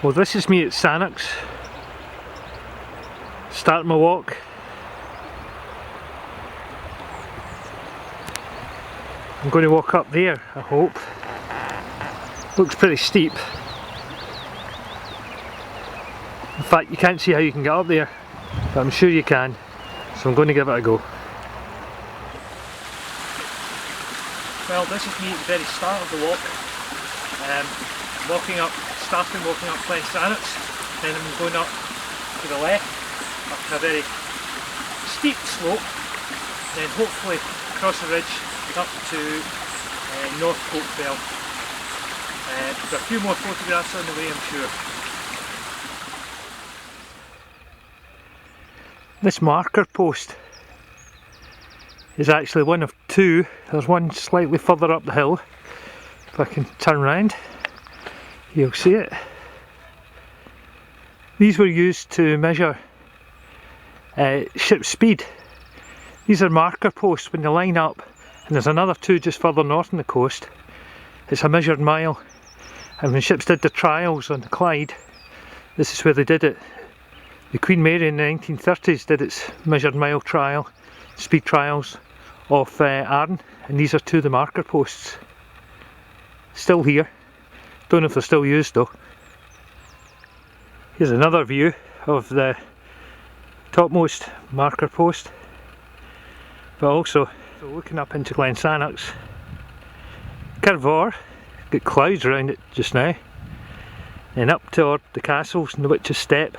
Well, this is me at Sannox, starting my walk. I'm going to walk up there, I hope. Looks pretty steep. In fact, you can't see how you can get up there, but I'm sure you can, so I'm going to give it a go. Well, this is me at the very start of the walk. Starting walking up Glen Sannox, then I'm going up to the left, up to a very steep slope, then hopefully across the ridge up to North Goatfell. There's a few more photographs on the way, I'm sure. This marker post is actually one of two. There's one slightly further up the hill. If I can turn around, you'll see it. These were used to measure ship speed. These are marker posts when they line up, and there's another two just further north on the coast. It's a measured mile, and when ships did the trials on the Clyde, this is where they did it. The Queen Mary in the 1930s did its measured mile trial, speed trials off Arran, and these are two of the marker posts. Still here. Don't know if they're still used though. Here's another view of the topmost marker post, but also looking up into Glen Sannox. Curvor, got clouds around it just now, and up toward the castles and the Witch's Step,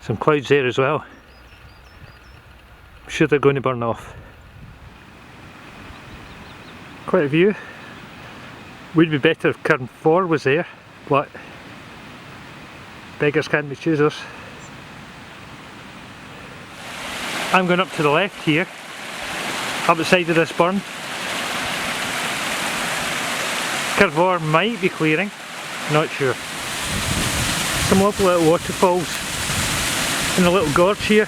some clouds there as well. I'm sure they're going to burn off. Quite a view. Would be better if Curvor was there, but beggars can't be choosers. I'm going up to the left here, up the side of this burn. Curvor might be clearing, not sure. Some lovely little waterfalls in a little gorge here.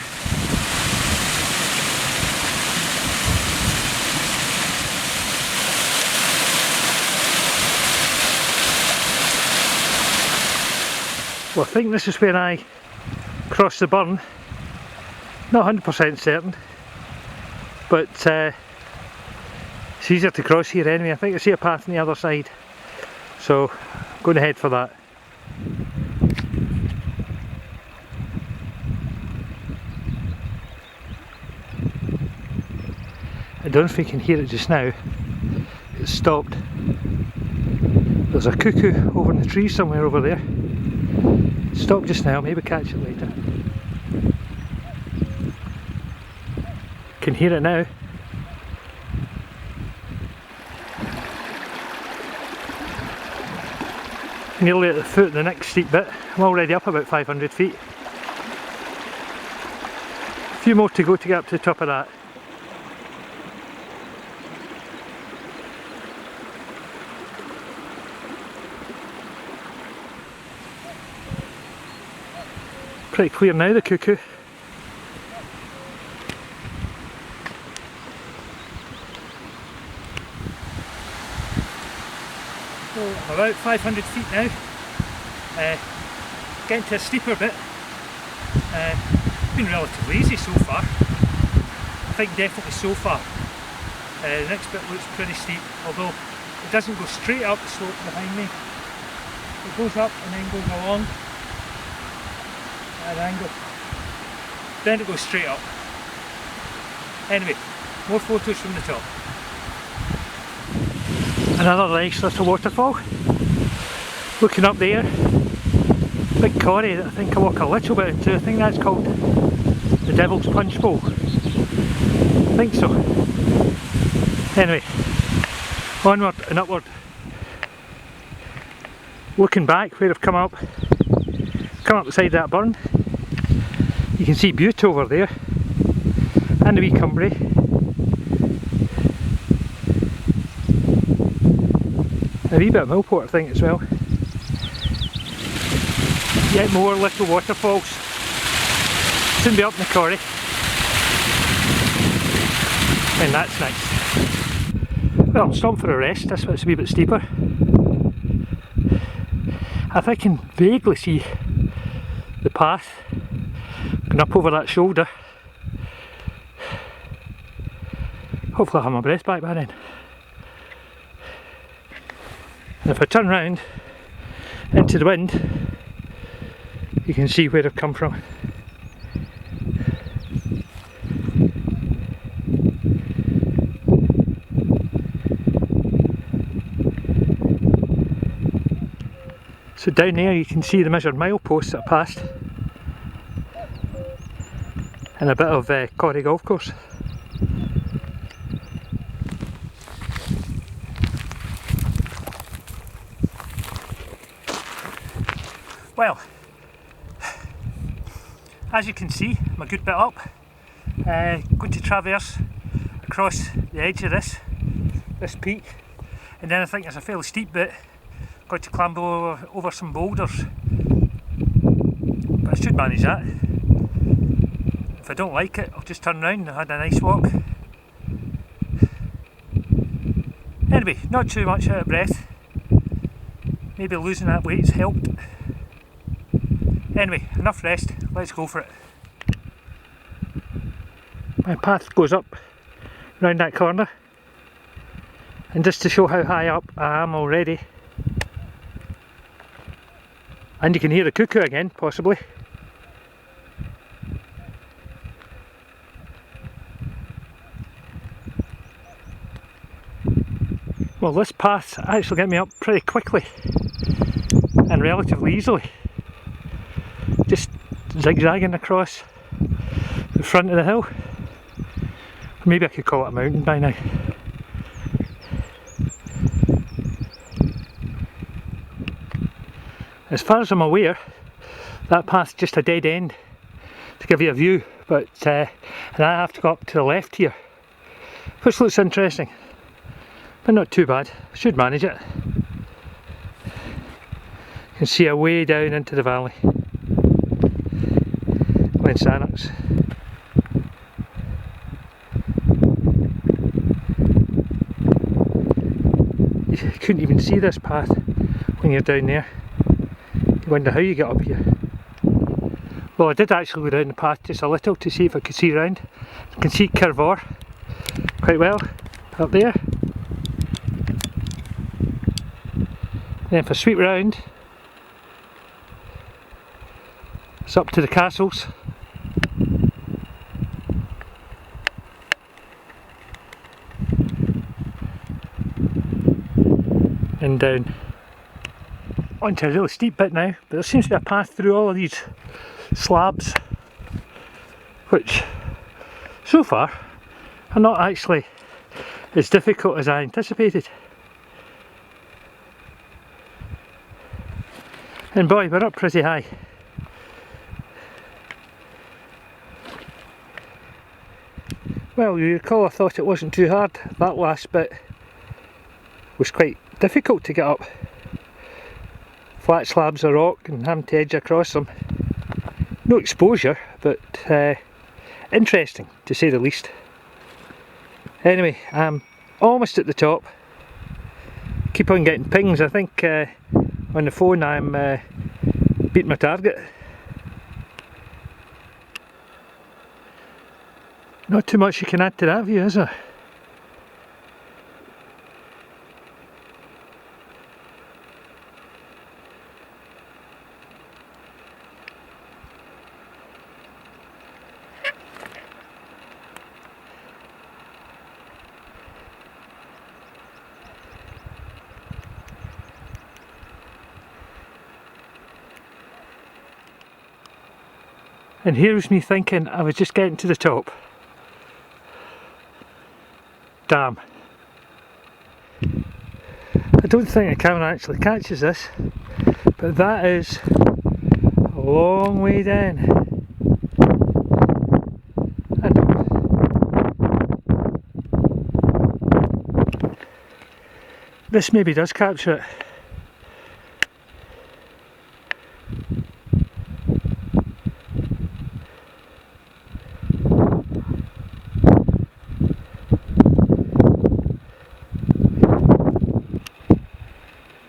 Well, I think this is where I crossed the burn. Not 100% certain, but it's easier to cross here anyway. I think I see a path on the other side, so I'm going to head for that. I don't know if you can hear it just now. It's stopped. There's a cuckoo over in the tree somewhere over there. Stop just now, maybe catch it later. Can hear it now. Nearly at the foot of the next steep bit. I'm already up about 500 feet. A few more to go to get up to the top of that. Pretty clear now, the cuckoo. I'm about 500 feet now. Getting to a steeper bit. Been relatively easy so far. I think definitely so far. The next bit looks pretty steep, although it doesn't go straight up the slope behind me. It goes up and then goes along at an angle, then it goes straight up. Anyway, more photos from the top. Another nice little waterfall. Looking up there, big corrie that I think I walk a little bit into. I think that's called the Devil's Punch Bowl. I think so. Anyway, onward and upward. Looking back where I've come up the side of that burn, you can see Butte over there, and the wee Cumbria. A wee bit of Millport I think as well. Yet more little waterfalls. Soon be up in the corrie. And that's nice. Well, I'm stopping for a rest, this bit's a wee bit steeper. If I can vaguely see the path going up over that shoulder, hopefully I'll have my breath back by then. And if I turn round into the wind, you can see where I've come from. So down there you can see the measured mileposts that I passed, and a bit of Corrie golf course. Well, as you can see, I'm a good bit up. Going to traverse across the edge of this peak, and then I think there's a fairly steep bit. Got to climb over some boulders, but I should manage that. If I don't like it, I'll just turn around and have a nice walk. Anyway, not too much out of breath. Maybe losing that weight's helped. Anyway, enough rest, let's go for it. My path goes up round that corner, and just to show how high up I am already, and you can hear the cuckoo again, possibly. Well, this path actually got me up pretty quickly and relatively easily. Just zigzagging across the front of the hill. Maybe I could call it a mountain by now. As far as I'm aware, that path's just a dead end to give you a view, but and I have to go up to the left here, which looks interesting, but not too bad. I should manage it. You can see a way down into the valley. Glen Sannox. You couldn't even see this path when you're down there. You wonder how you get up here. Well, I did actually go down the path just a little to see if I could see round. I can see Kirvor quite well up there. Then if I sweep round, it's up to the castles. And down onto a really steep bit now, but there seems to be a path through all of these slabs, which so far are not actually as difficult as I anticipated. And boy, we're up pretty high. Well, you recall I thought it wasn't too hard. That last bit was quite difficult to get up. Flat slabs of rock and having to edge across them. No exposure, but interesting to say the least. Anyway, I'm almost at the top. Keep on getting pings. I think on the phone I'm beating my target. Not too much you can add to that view, is there? And here's me thinking I was just getting to the top. Damn. I don't think the camera actually catches this, but that is a long way down. I know. This maybe does capture it.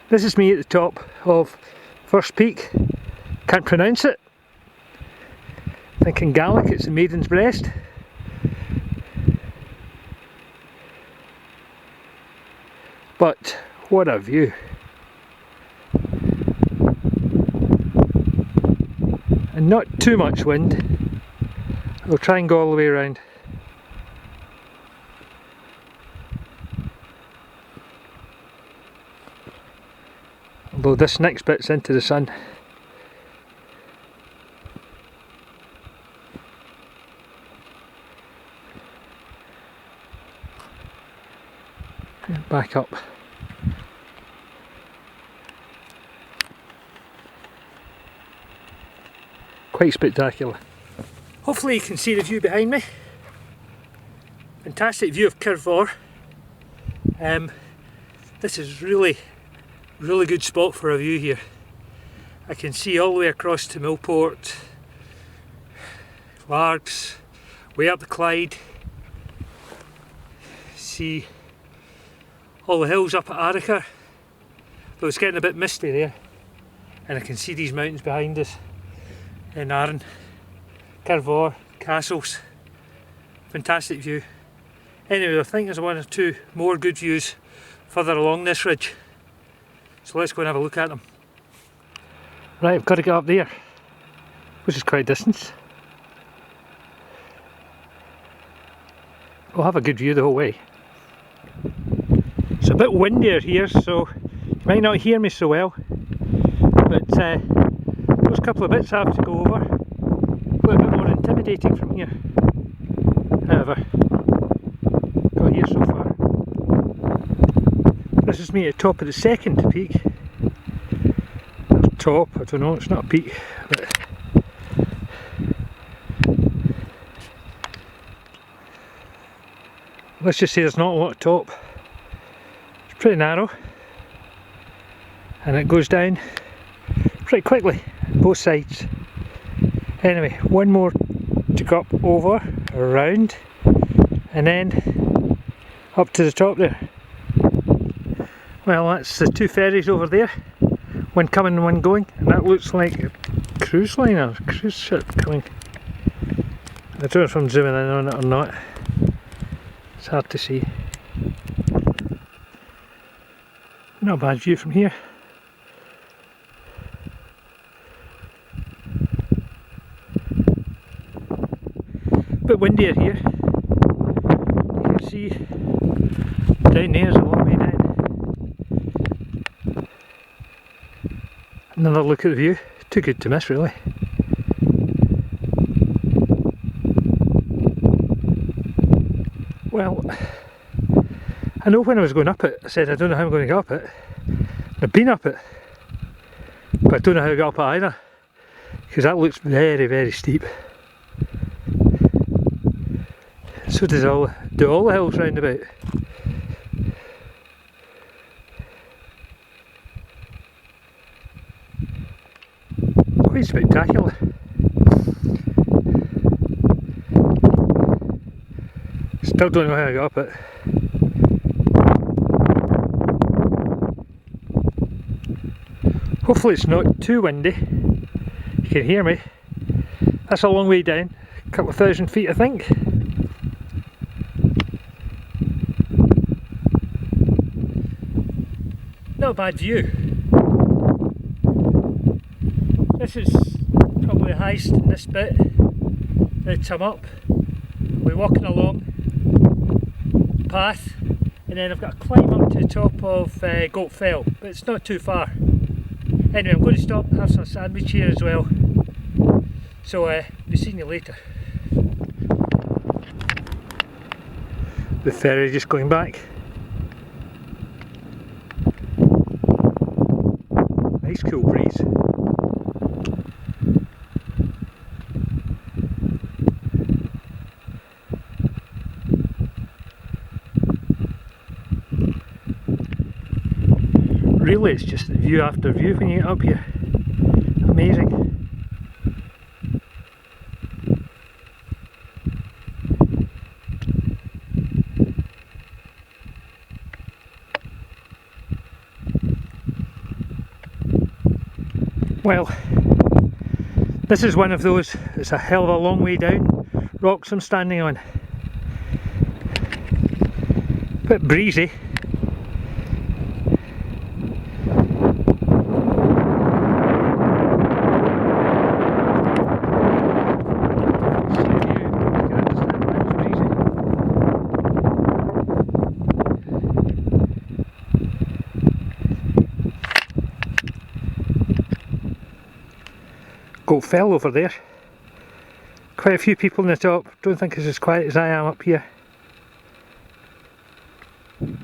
This is me at the top of First peak, can't pronounce it. I think in Gaelic it's the Maiden's Breast. But what a view. And not too much wind. We'll try and go all the way around. Although this next bit's into the sun. Back up. Quite spectacular. Hopefully you can see the view behind me. Fantastic view of Cioche. This is really good spot for a view here. I can see all the way across to Millport, Largs, way up the Clyde. See all the hills up at Arica, though it's getting a bit misty there. And I can see these mountains behind us in Arran, Cioche, castles. Fantastic view. Anyway, I think there's one or two more good views further along this ridge. So let's go and have a look at them. Right, I've got to get up there, which is quite a distance. We'll have a good view the whole way. It's a bit windier here, so you might not hear me so well. But those couple of bits I have to go over, a little bit more intimidating from here. However, got here so far. This is me at the top of the second peak. Or top, I don't know, it's not a peak. But let's just say there's not a lot of top. It's pretty narrow. And it goes down pretty quickly, both sides. Anyway, one more to go up over, around, and then up to the top there. Well, that's the two ferries over there, one coming and one going, and that looks like a cruise liner, cruise ship coming. I don't know if I'm zooming in on it or not, it's hard to see. Not a bad view from here. A bit windier here. You can see down there's a long way down. Another look at the view. Too good to miss, really. Well, I know when I was going up it, I said I don't know how I'm going to get up it. I've been up it, but I don't know how to get up it either, because that looks very steep. So does all the hills round about. Quite spectacular. Still don't know how I got up it. Hopefully it's not too windy. You can hear me. That's a long way down, a couple of thousand feet I think. Not a bad view. This is probably the highest in this bit that I'm up. We're walking along the path, and then I've got to climb up to the top of Goatfell, but it's not too far. Anyway, I'm going to stop and have some sandwich here as well. So we'll be seeing you later. The ferry just going back. Nice cool breeze. Really, it's just view after view when you get up here. Amazing. Well, this is one of those, it's a hell of a long way down, rocks I'm standing on. Bit breezy. Goatfell over there. Quite a few people on the top. Don't think it's as quiet as I am up here. You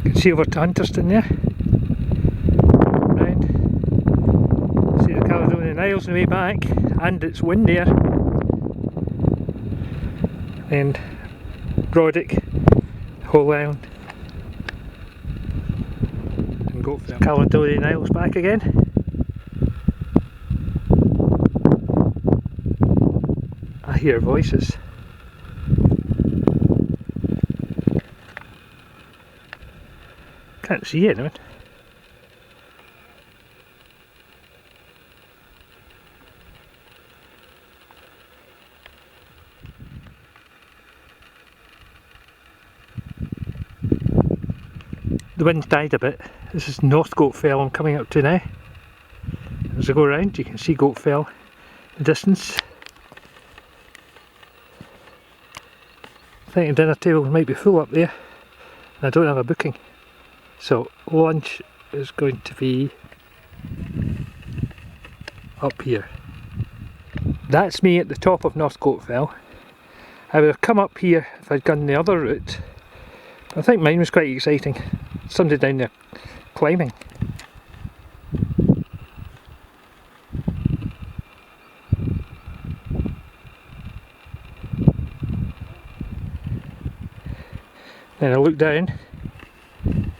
can see over to Hunterston there. Miles on the way back, and it's windier. And Brodick, whole island, and Goatfell. Caledonian Isles back again. I hear voices. Can't see anyone. The wind died a bit. This is North Goatfell I'm coming up to now. As I go around you can see Goatfell in the distance. I think the dinner table might be full up there and I don't have a booking. So lunch is going to be up here. That's me at the top of North Goatfell. I would have come up here if I'd gone the other route. I think mine was quite exciting. Somebody down there climbing. Then I look down and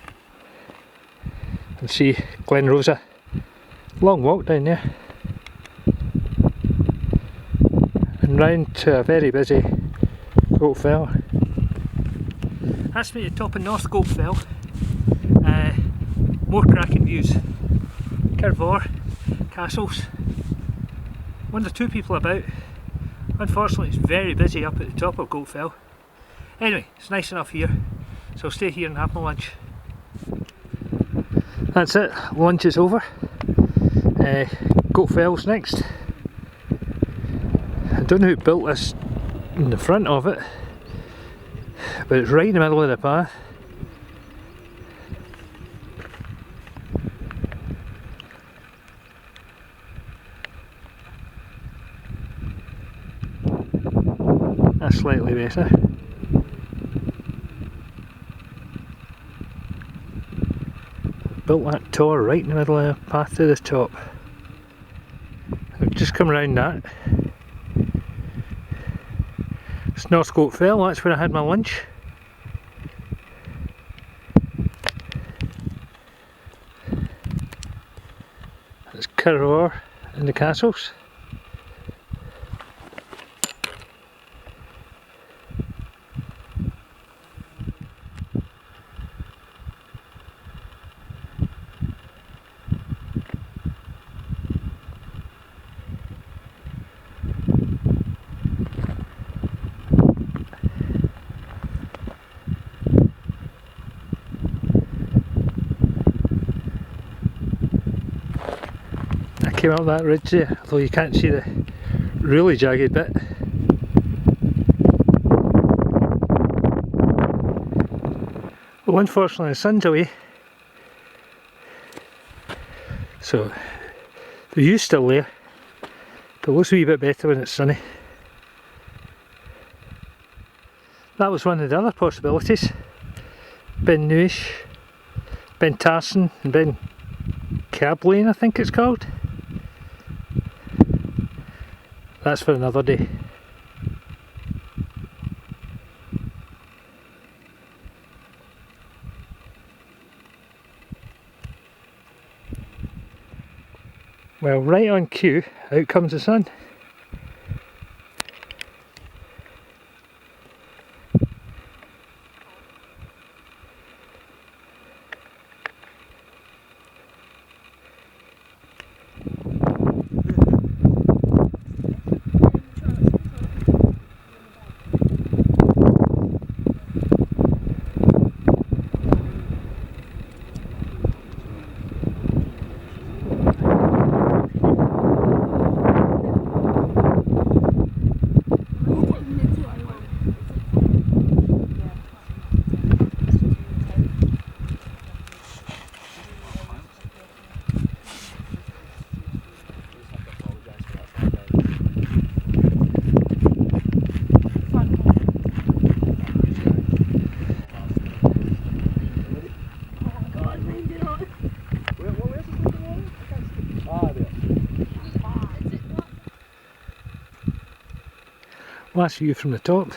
see Glen Rosa. Long walk down there. And round to a very busy Goatfell. That's me at the top of North Goatfell. More cracking views. Kirvor, castles. One or two people about. Unfortunately it's very busy up at the top of Goatfell. Anyway, it's nice enough here, so I'll stay here and have my lunch. That's it, lunch is over. Goatfell's next. I don't know who built this in the front of it, but it's right in the middle of the path. That's slightly better. Built that tower right in the middle of the path to the top. I've just come around that. It's North Goatfell, that's where I had my lunch. It's Kirvor and the castles. Came up that ridge there, although you can't see the really jagged bit. Well, unfortunately the sun's away, so the view's still there, but it looks a wee bit better when it's sunny. That was one of the other possibilities. Ben Newish, Ben Tarson and Ben Cablane I think it's called. That's for another day. Well, right on cue, out comes the sun. Last view from the top.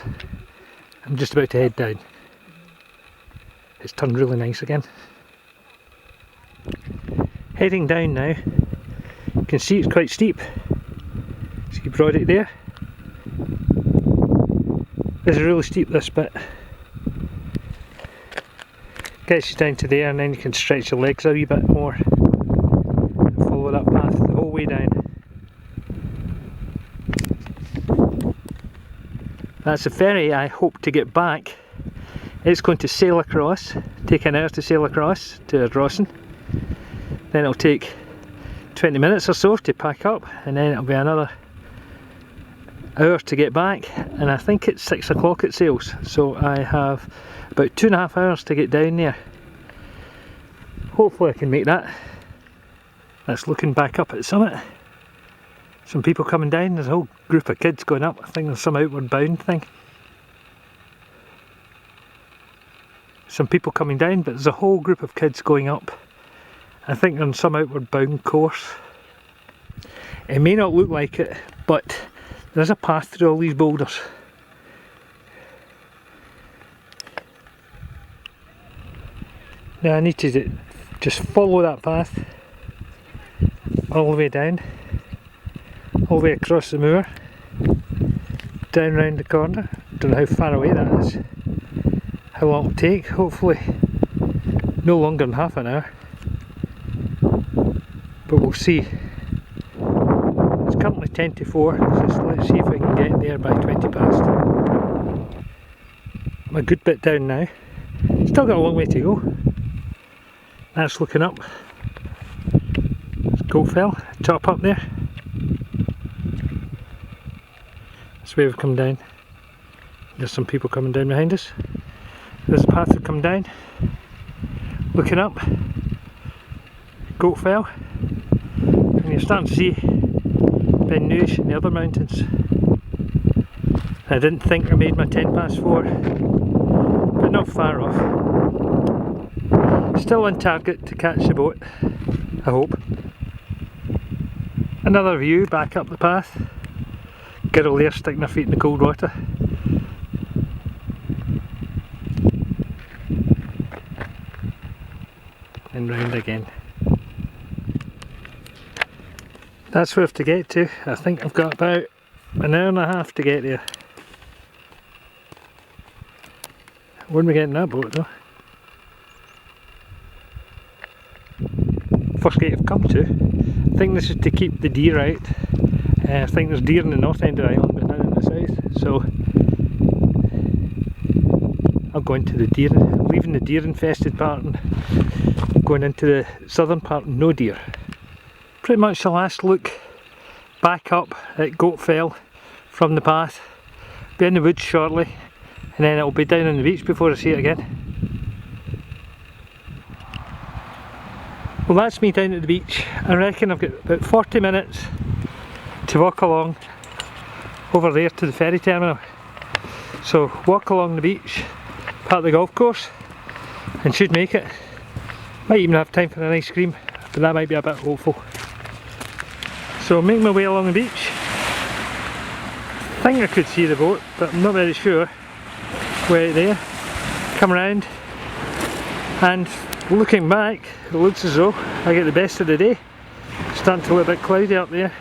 I'm just about to head down. It's turned really nice again. Heading down now. You can see it's quite steep. See Brodick there? This is really steep, this bit. Gets you down to there and then you can stretch your legs a wee bit more. And follow that path the whole way down. That's the ferry I hope to get back. It's going to sail across, take an hour to sail across to Ardrossan. Then it'll take 20 minutes or so to pack up, and then it'll be another hour to get back, and I think it's 6 o'clock it sails, so I have about 2.5 hours to get down there. Hopefully I can make that. That's looking back up at the summit. Some people coming down, there's a whole group of kids going up. I think there's some outward bound thing. Some people coming down, but there's a whole group of kids going up. I think they're on some outward bound course. It may not look like it, but there's a path through all these boulders. Now I need to just follow that path all the way down. All the way across the moor, down round the corner. Don't know how far away that is, how long it'll take. Hopefully no longer than half an hour, but we'll see. It's currently 10 to 4, so let's see if we can get there by 20 past. I'm a good bit down now, still got a long way to go. That's looking up. There's Goatfell, top up there. That's where we've come down. There's some people coming down behind us. There's a path to come down. Looking up, Goatfell, and you're starting to see Ben Nuish and the other mountains. I didn't think I made my 10 past 4, but not far off. Still on target to catch the boat, I hope. Another view back up the path. Girl there sticking her feet in the cold water. And round again. That's where I have to get to. I think I've got about an hour and a half to get there. When are we getting that boat though? First gate I've come to. I think this is to keep the deer out. I think there's deer in the north end of the island but none in the south, so I'll go into the deer, leaving the deer infested part and going into the southern part, no deer. Pretty much the last look back up at Goatfell from the path. Be in the woods shortly and then it'll be down on the beach before I see it again. Well, that's me down at the beach. I reckon I've got about 40 minutes to walk along over there to the ferry terminal. So walk along the beach, part of the golf course, and should make it. Might even have time for an ice cream, but that might be a bit hopeful. So make my way along the beach. I think I could see the boat, but I'm not very sure. Way out there, come around, and looking back, it looks as though I get the best of the day. Starting to look a bit cloudy up there.